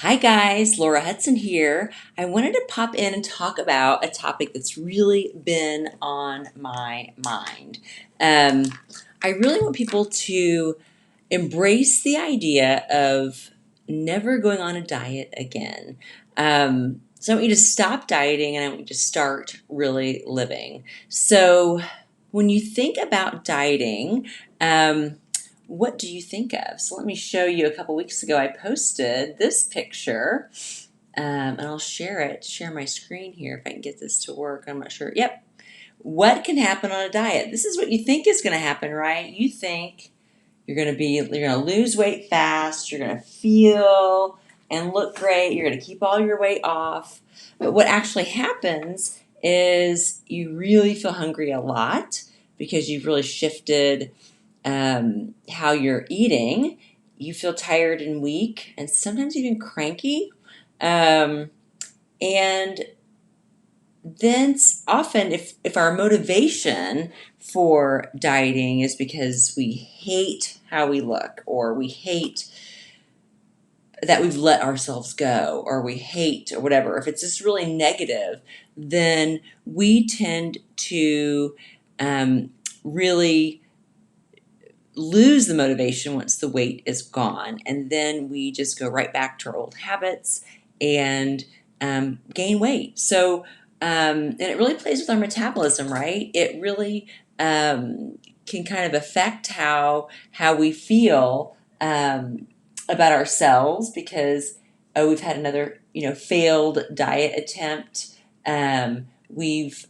Hi guys, Laura Hudson here. I wanted to pop in and talk about a topic that's really been on my mind. Um, I really want people to embrace the idea of never going on a diet again. So I want you to stop dieting and I want you to start really living. So when you think about dieting, what do you think of? So let me show you. A couple weeks ago, I posted this picture, and I'll share my screen here if I can get this to work. I'm not sure. Yep. What can happen on a diet? This is what you think is going to happen, right? You think you're going to lose weight fast, you're going to feel and look great, you're going to keep all your weight off. But what actually happens is you really feel hungry a lot because you've really shifted how you're eating. You feel tired and weak, and sometimes even cranky. And then often, if our motivation for dieting is because we hate how we look, or we hate that we've let ourselves go, or we hate, or whatever, if it's just really negative, then we tend to really lose the motivation once the weight is gone, and then we just go right back to our old habits and gain weight. So and it really plays with our metabolism, right? It really can kind of affect how we feel about ourselves, because we've had another failed diet attempt. We've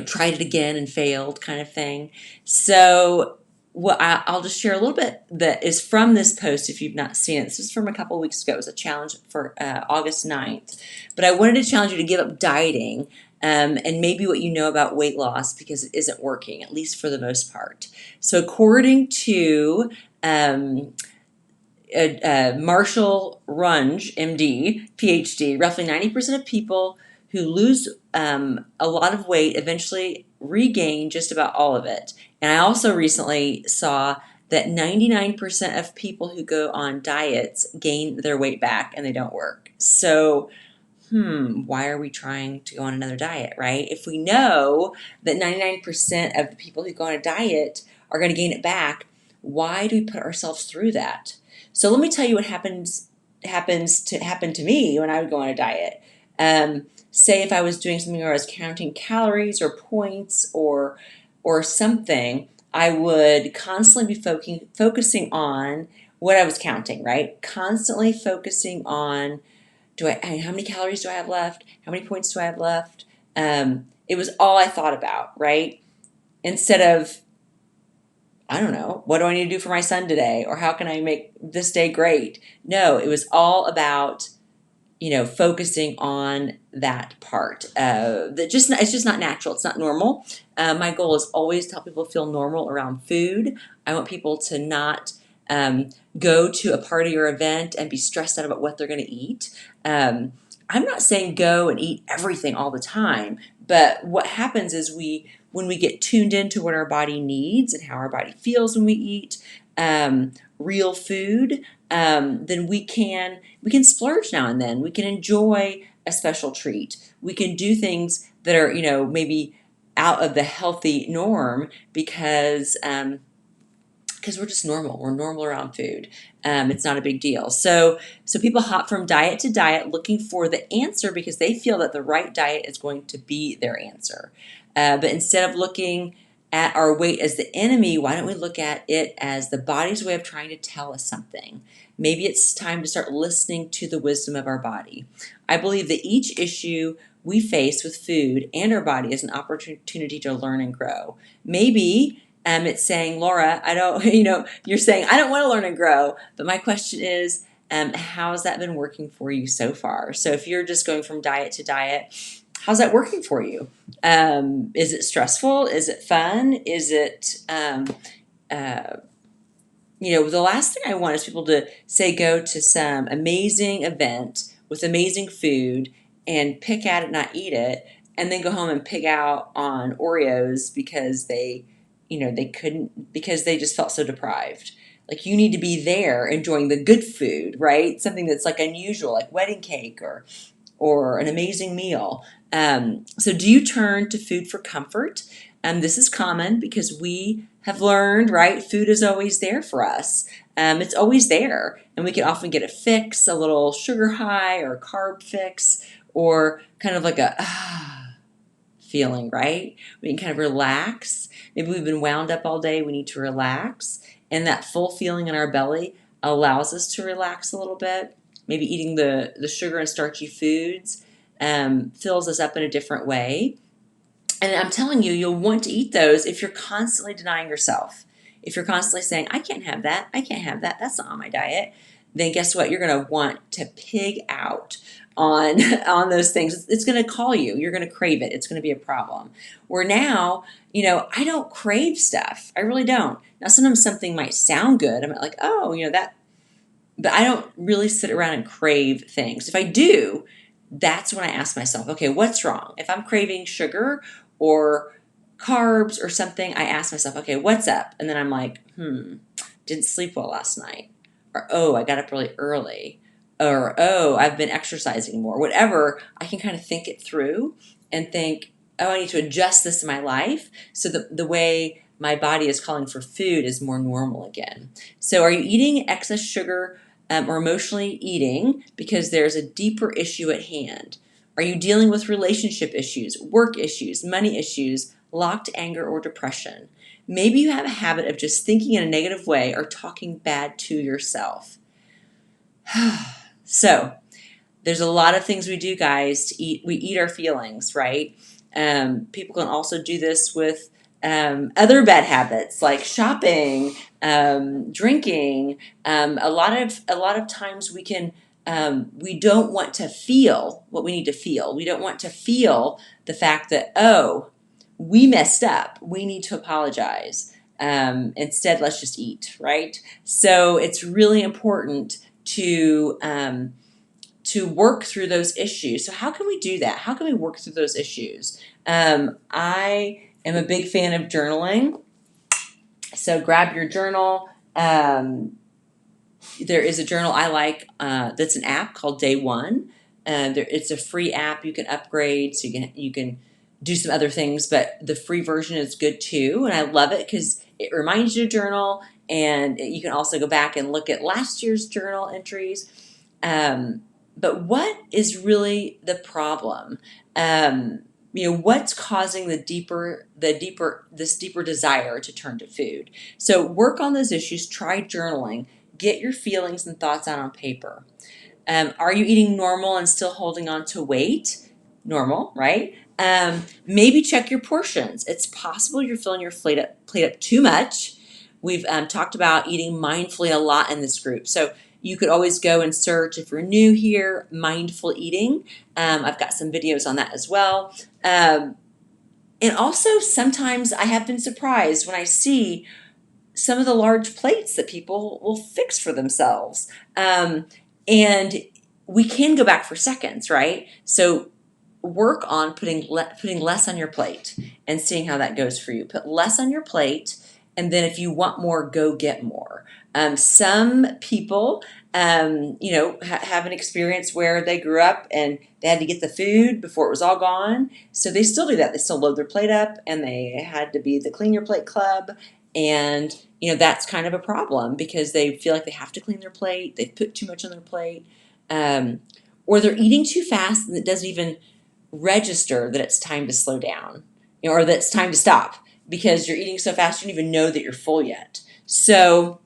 tried it again and failed, kind of thing. So I'll just share a little bit that is from this post if you've not seen it. This is from a couple of weeks ago. It was a challenge for August 9th. But I wanted to challenge you to give up dieting and maybe what you know about weight loss, because it isn't working, at least for the most part. So according to Marshall Runge, MD, PhD, roughly 90% of people who lose a lot of weight eventually regain just about all of it. And I also recently saw that 99% of people who go on diets gain their weight back and they don't work. So, why are we trying to go on another diet, right? If we know that 99% of the people who go on a diet are going to gain it back, why do we put ourselves through that? So let me tell you what happen to me when I would go on a diet. Say if I was doing something where I was counting calories or points or something, I would constantly be focusing on what I was counting, right? Constantly focusing on how many calories do I have left? How many points do I have left? It was all I thought about, right? Instead of, I don't know, what do I need to do for my son today? Or how can I make this day great? No, it was all about, focusing on that part. It's just not natural. It's not normal. My goal is always to help people feel normal around food. I want people to not go to a party or event and be stressed out about what they're going to eat. I'm not saying go and eat everything all the time, but what happens is when we get tuned into what our body needs and how our body feels when we eat real food, then we can splurge now and then. We can enjoy a special treat. We can do things that are maybe out of the healthy norm because we're just normal. We're normal around food. It's not a big deal. So people hop from diet to diet looking for the answer because they feel that the right diet is going to be their answer. But instead of looking at our weight as the enemy, why don't we look at it as the body's way of trying to tell us something? Maybe it's time to start listening to the wisdom of our body. I believe that each issue we face with food and our body is an opportunity to learn and grow. Maybe it's saying, Laura, I don't, you're saying, I don't want to learn and grow. But my question is, how's that been working for you so far? So if you're just going from diet to diet, how's that working for you? Is it stressful? Is it fun? Is it, the last thing I want is people to say go to some amazing event with amazing food and pick at it, not eat it, and then go home and pig out on Oreos because they couldn't, because they just felt so deprived. Like you need to be there enjoying the good food, right? Something that's like unusual, like wedding cake or an amazing meal. So do you turn to food for comfort? This is common because we have learned, right? Food is always there for us. It's always there, and we can often get a fix, a little sugar high or carb fix, or kind of like a feeling, right? We can kind of relax. Maybe we've been wound up all day. We need to relax. And that full feeling in our belly allows us to relax a little bit. Maybe eating the sugar and starchy foods fills us up in a different way. And I'm telling you, you'll want to eat those if you're constantly denying yourself. If you're constantly saying, I can't have that, I can't have that, that's not on my diet, then guess what? You're going to want to pig out on, on those things. It's going to call you. You're going to crave it. It's going to be a problem. Where now, I don't crave stuff. I really don't. Now, sometimes something might sound good. I'm like, oh, that, but I don't really sit around and crave things. If I do, that's when I ask myself, okay, what's wrong? If I'm craving sugar or carbs or something, I ask myself, okay, what's up? And then I'm like, didn't sleep well last night. Or, oh, I got up really early. Or, oh, I've been exercising more. Whatever, I can kind of think it through and think, oh, I need to adjust this in my life so that the way my body is calling for food is more normal again. So are you eating excess sugar or emotionally eating because there's a deeper issue at hand? Are you dealing with relationship issues, work issues, money issues, locked anger, or depression? Maybe you have a habit of just thinking in a negative way or talking bad to yourself. So there's a lot of things we do, guys, to eat. We eat our feelings, right? People can also do this with other bad habits like shopping, drinking. A lot of times we don't want to feel what we need to feel. We don't want to feel the fact that, oh, we messed up. We need to apologize. Instead, let's just eat, right? So it's really important to work through those issues. So how can we do that? How can we work through those issues? I am a big fan of journaling. So grab your journal. There is a journal I like that's an app called Day One. It's a free app. You can upgrade, so you can do some other things, but the free version is good too. And I love it because it reminds you to journal, and you can also go back and look at last year's journal entries. But what is really the problem? What's causing this deeper desire to turn to food? So work on those issues. Try journaling. Get your feelings and thoughts out on paper. Are you eating normal and still holding on to weight? Normal, right? Maybe check your portions. It's possible you're filling your plate up too much. We've talked about eating mindfully a lot in this group. So you could always go and search, if you're new here, mindful eating. I've got some videos on that as well. And also sometimes I have been surprised when I see some of the large plates that people will fix for themselves. And we can go back for seconds, right? So work on putting less on your plate and seeing how that goes for you. Put less on your plate, and then if you want more, go get more. Some people, have an experience where they grew up and they had to get the food before it was all gone. So they still do that. They still load their plate up, and they had to be the Clean Your Plate Club. And, that's kind of a problem because they feel like they have to clean their plate. They've put too much on their plate. Or they're eating too fast and it doesn't even register that it's time to slow down, or that it's time to stop because you're eating so fast you don't even know that you're full yet. So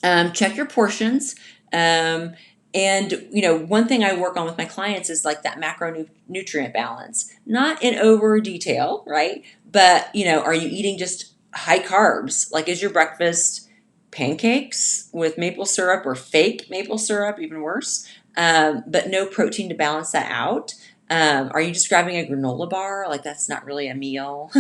check your portions. And one thing I work on with my clients is like that macronutrient balance, not in over detail, right? But, are you eating just high carbs? Like, is your breakfast pancakes with maple syrup or fake maple syrup, even worse, but no protein to balance that out? Are you just grabbing a granola bar? Like, that's not really a meal.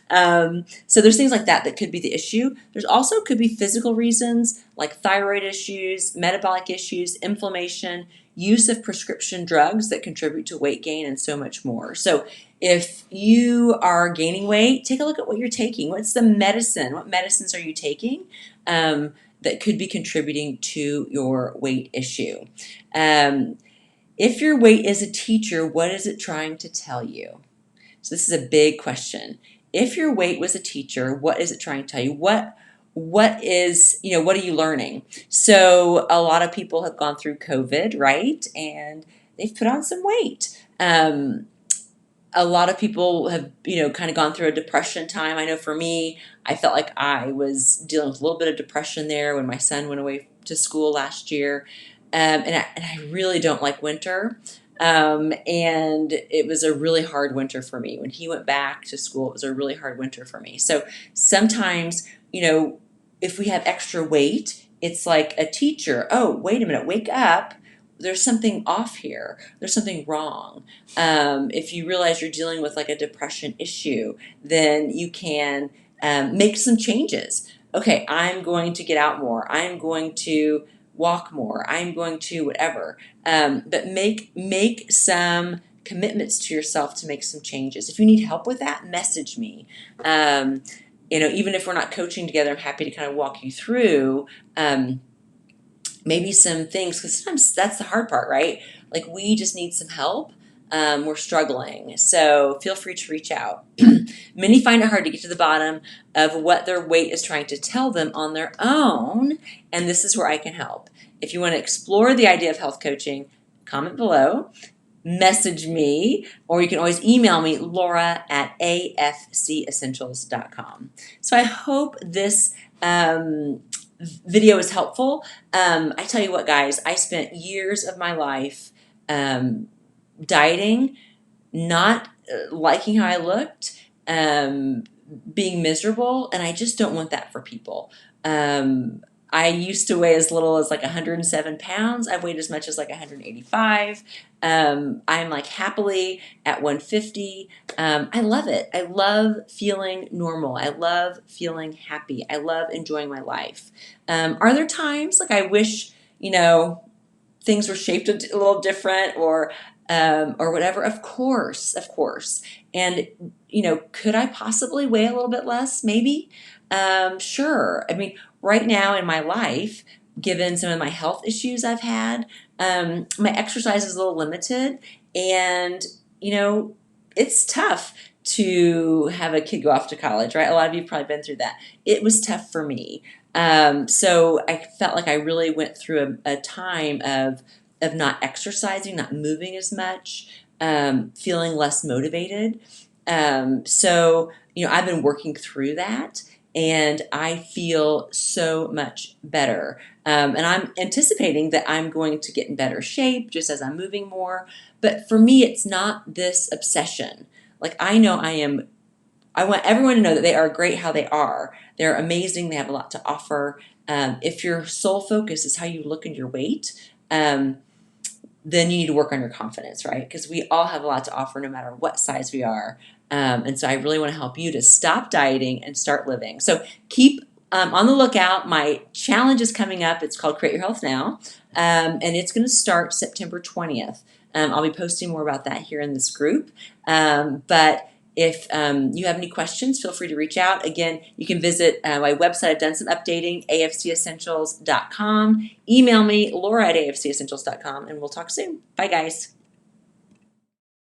So there's things like that could be the issue. There's also could be physical reasons like thyroid issues, metabolic issues, inflammation, use of prescription drugs that contribute to weight gain, and so much more. So if you are gaining weight, take a look at what you're taking. What's the medicine? What medicines are you taking? that could be contributing to your weight issue. If your weight is a teacher, what is it trying to tell you? So this is a big question. If your weight was a teacher, what is it trying to tell you? What is, what are you learning? So a lot of people have gone through COVID, right? And they've put on some weight. A lot of people have, kind of gone through a depression time. I know for me, I felt like I was dealing with a little bit of depression there when my son went away to school last year. And I really don't like winter. And it was a really hard winter for me. When he went back to school, it was a really hard winter for me. So sometimes, if we have extra weight, it's like a teacher. Oh, wait a minute, wake up. There's something off here. There's something wrong. If you realize you're dealing with like a depression issue, then you can make some changes. Okay, I'm going to get out more. I'm going to walk more. I'm going to whatever. But make some commitments to yourself to make some changes. If you need help with that, message me. Even if we're not coaching together, I'm happy to kind of walk you through maybe some things, because sometimes that's the hard part, right? Like we just need some help. We're struggling. So feel free to reach out. Many find it hard to get to the bottom of what their weight is trying to tell them on their own. And this is where I can help. If you want to explore the idea of health coaching, comment below, message me, or you can always email me, laura@afcessentials.com. So I hope this video is helpful. I tell you what, guys, I spent years of my life dieting, not liking how I looked, being miserable, and I just don't want that for people. I used to weigh as little as like 107 pounds. I've weighed as much as like 185. I'm like happily at 150. I love it. I love feeling normal. I love feeling happy. I love enjoying my life. Are there times like I wish, things were shaped a little different or whatever? Of course. And, could I possibly weigh a little bit less? Maybe. Sure. I mean, right now in my life, given some of my health issues I've had, my exercise is a little limited, and, it's tough to have a kid go off to college, right? A lot of you have probably been through that. It was tough for me. So I felt like I really went through a time of not exercising, not moving as much, feeling less motivated. So, I've been working through that, and I feel so much better. And I'm anticipating that I'm going to get in better shape just as I'm moving more. But for me, it's not this obsession. Like I know I want everyone to know that they are great how they are. They're amazing. They have a lot to offer. If your sole focus is how you look and your weight, then you need to work on your confidence, right? Because we all have a lot to offer no matter what size we are. And so I really want to help you to stop dieting and start living. So keep on the lookout. My challenge is coming up. It's called Create Your Health Now. And it's going to start September 20th. I'll be posting more about that here in this group. But if you have any questions, feel free to reach out. Again, you can visit my website. I've done some updating, afcessentials.com. Email me, laura@afcessentials.com, and we'll talk soon. Bye, guys.